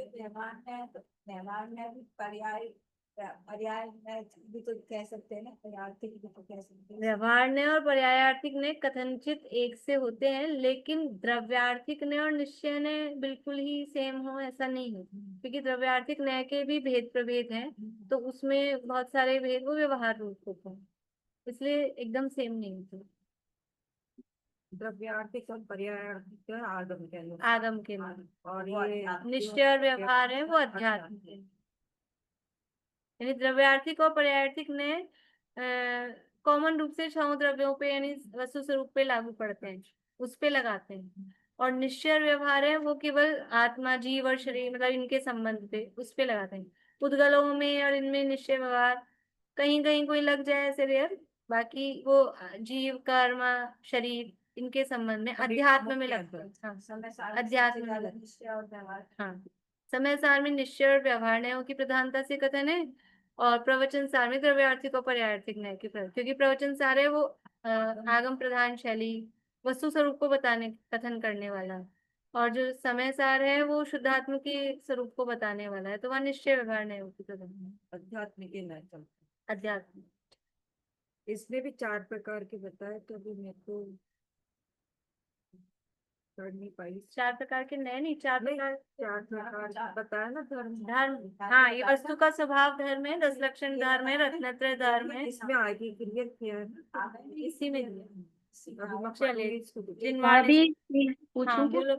व्यवहार में भी पर्याय भी तो कह सकते हैं ना, पर्यायार्थिक भी तो कह सकते हैं। व्यवहार ने और पर्यायार्थिक ने कथनचित एक से होते हैं, लेकिन द्रव्यार्थिक ने और निश्चय ने बिल्कुल ही सेम हो ऐसा नहीं है, क्योंकि द्रव्यार्थिक न्याय के भी भेद प्रभेद हैं, तो उसमें बहुत सारे भेद वो व्यवहार रूप होते हैं, इसलिए एकदम सेम नहीं होते। द्रव्यार्थिक और पर्यायार्थिक आगम के अनुसार, आगम के लिए, और ये निश्चय और व्यवहार है वो अध्यात्म के। यानी द्रव्यार्थिक और पर्यायार्थिक ने कॉमन रूप से 6 द्रव्यों पे यानी वस्तु स्वरूप पे लागू पड़ते हैं, उस पे लगाते हैं। और निश्चय और व्यवहार है वो केवल आत्मा, जीव और शरीर मतलब इनके संबंध पे उस पे लगाते हैं। पुद्गलों में और इनमें निश्चय व्यवहार कहीं कहीं कोई लग जाए ऐसे रेयर, बाकी वो जीव, कर्म, शरीर इनके संबंध में अध्यात्म में लगता है। हाँ, अध्यात्म में निश्चय और व्यवहार। हाँ, समय सार में निश्चय और व्यवहार न्यायों की प्रधानता से कथन है, और प्रवचन सार में द्रव्यार्थिक और पर्यायार्थिक न्याय की प्रधान, क्योंकि प्रवचन सार है वो आगम प्रधान शैली वस्तु स्वरूप को बताने कथन करने वाला, और जो समय सार है वो शुद्धात्म के स्वरूप को बताने वाला है, तो वह निश्चय व्यवहार न्यायों की प्रधान अध्यात्म के न चलते। अध्यात्म। इसमें भी 4 प्रकार के बताए, तो अभी मेरे को चार प्रकार के नए नहीं, चार प्रकार बताया ना धर्म। धर्म। हाँ, ये वस्तु का स्वभाव धर्म है, 10 लक्षण धर्म है, रत्नत्रय धर्म है, इसमें आगे क्लियर किया है ना। इसी में चलिए जिनवाणी। भाभी हाँ पूछूं क्या? बोलो।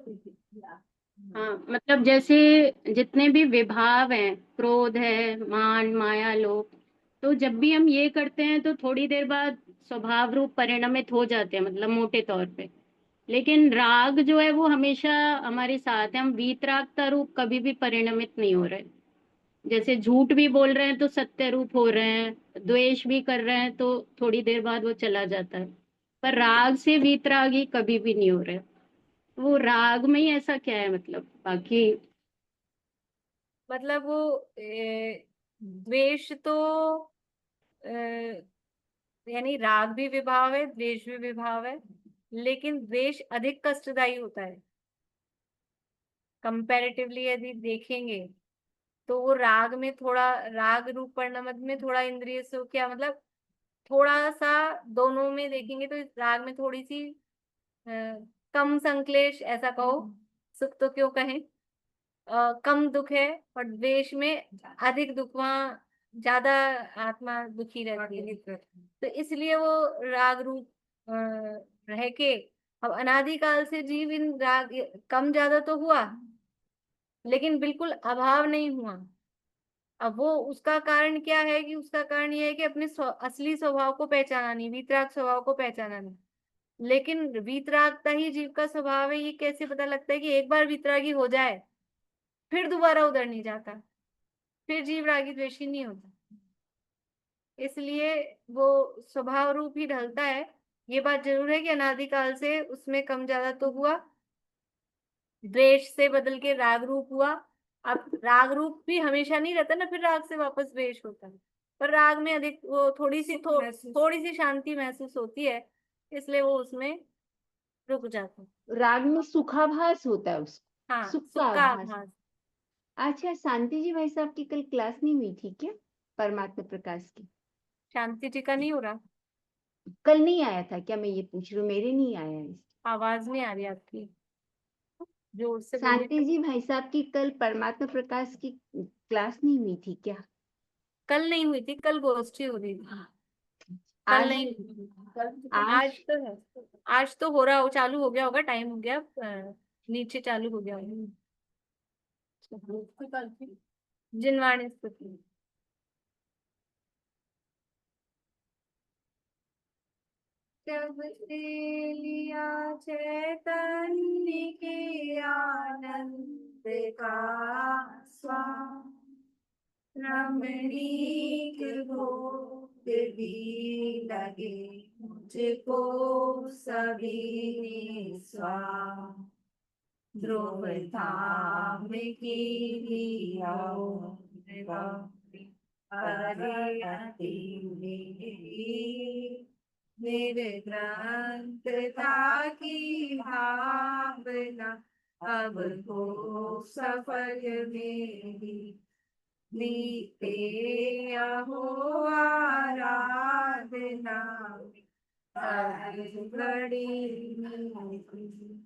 हाँ, मतलब जैसे जितने भी विभाव हैं, क्रोध है, मान, माया, लोभ, तो जब भी हम ये करते हैं तो थोड़ी देर बाद स्वभाव रूप परिणमित हो जाते हैं, मतलब मोटे तौर पे। लेकिन राग जो है वो हमेशा हमारे साथ है, हम वीतरागता रूप कभी भी परिणमित नहीं हो रहे। जैसे झूठ भी बोल रहे हैं तो सत्य रूप हो रहे हैं, द्वेष भी कर रहे हैं तो थोड़ी देर बाद वो चला जाता है। पर राग से वीतरागी कभी भी नहीं हो रहे। वो राग में ही ऐसा क्या है, मतलब बाकी? मतलब वो द्वेष तो यानी राग भी विभाव है, द्वेष भी विभाव है, लेकिन द्वेष अधिक कष्टदायी होता है कंपैरेटिवली। यदि देखेंगे तो वो राग में थोड़ा, राग रूप परिणमत में थोड़ा इंद्रिय सुख, क्या मतलब थोड़ा सा दोनों में देखेंगे तो इस राग में थोड़ी सी कम संक्लेश ऐसा कहो, सुख तो क्यों कहें, कम दुख है। और द्वेष में अधिक दुख, वहाँ ज्यादा आत्मा दुखी रहती है। तो इसलिए वो राग रूप रह के, अब अनादिकाल से जीव इन राग, कम ज्यादा तो हुआ लेकिन बिल्कुल अभाव नहीं हुआ। अब वो उसका कारण क्या है, कि उसका कारण ये है कि अपने असली स्वभाव को पहचाना नहीं, वीतराग स्वभाव को पहचाना नहीं। लेकिन वीतरागता ही जीव का स्वभाव है, ये कैसे पता लगता है कि एक बार वीतरागी हो जाए फिर दोबारा उधर नहीं जाता, फिर जीव रागी द्वेषी नहीं होता। इसलिए वो स्वभाव रूप ही ढलता है। ये बात जरूर है कि अनादिकाल से उसमें कम ज्यादा तो हुआ, द्वेष से बदल के राग रूप हुआ। अब राग रूप भी हमेशा नहीं रहता ना, फिर राग से वापस द्वेष होता है। पर राग में अधिक वो थोड़ी सी शांति महसूस होती है, इसलिए वो उसमें रुक जाता है। राग में सुखाभास होता है, उसको हाँ, सुख का सुख का आभास। आभास। अच्छा, शांति जी भाई साहब की कल क्लास नहीं हुई थी क्या, परमात्मा प्रकाश की? शांति टीका नहीं हो रहा? कल नहीं आया था क्या, मैं ये पूछ रही हूँ, मेरे नहीं आया है। आवाज नहीं आ रही आपकी, जोर से शांति बोलिए। जी भाई साहब की कल परमात्मा प्रकाश की क्लास नहीं हुई थी क्या? कल नहीं हुई थी, कल गोष्ठी हो रही थी। कल आज? नहीं हुई थी। आज? आज तो है, आज तो हो रहा हो, चालू हो गया होगा, टाइम हो गया, नीचे चालू हो गया होगा। जिनवाणी स्तुति। जब से लिया चैतन्य के आनंद का स्वाद, रमणीक भोग भी लगे मुझको सभी निस्वार्थ। ध्रुव धाम की लिया अरे अति निर्ग्रंथता की भावना अब हो सफल मेरी। लीते अहो आराधना हर घड़ी मेरी।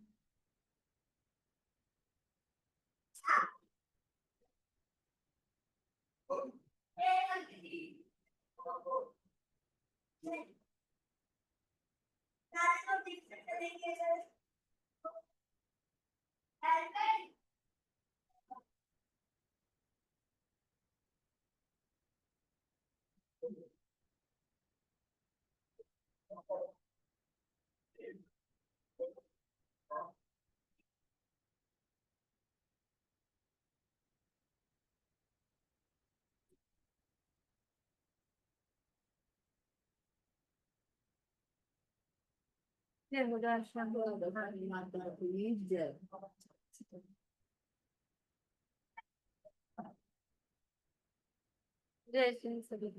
जय हो दर्शन माता की जय। जय श्री सभी।